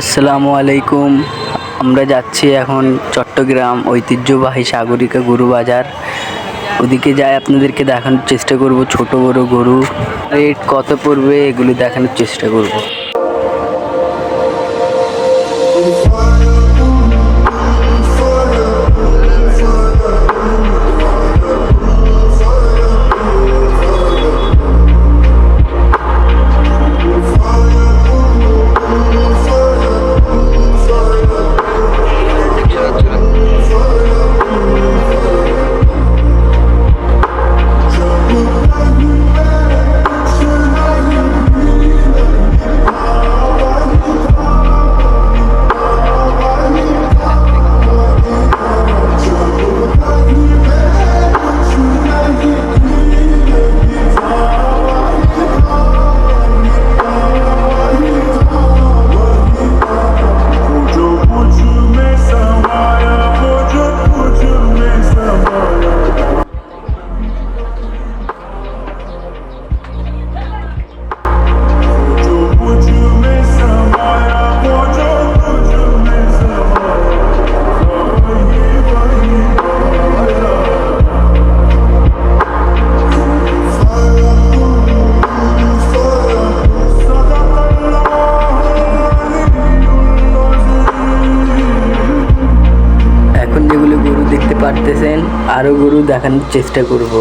আসসালামু আলাইকুম। আমরা যাচ্ছি এখন চট্টগ্রাম ঐতিহ্যবাহী সাগরিকা গরু বাজার। ওদিকে যাই আপনাদেরকে দেখানোর চেষ্টা করব ছোট বড় গরু রেট কত পড়বে এগুলি দেখানোর চেষ্টা করব। যেগুলো গরু দেখতে পারতেছেন আরো গরু দেখানোর চেষ্টা করব।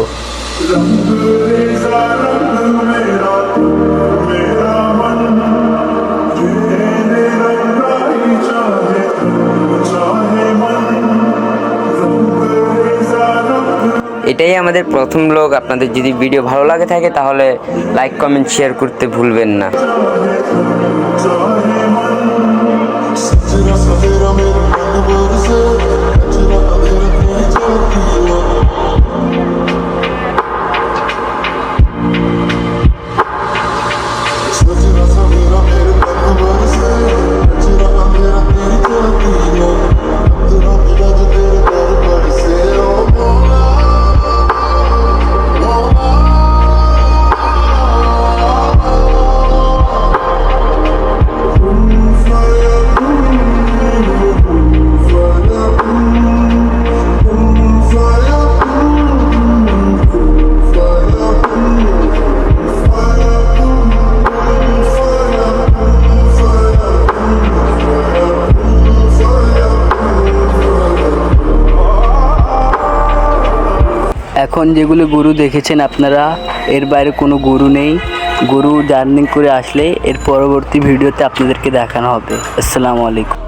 এটাই আমাদের প্রথম ব্লগ। আপনাদের যদি ভিডিও ভালো লাগে থাকে তাহলে লাইক কমেন্ট শেয়ার করতে ভুলবেন না। এখন যেগুলো গরু দেখেছেন আপনারা এর বাইরে কোনো গরু নেই। গরু জার্নি করে আসলে এর পরবর্তী ভিডিওতে আপনাদেরকে দেখানো হবে। আসসালামু আলাইকুম।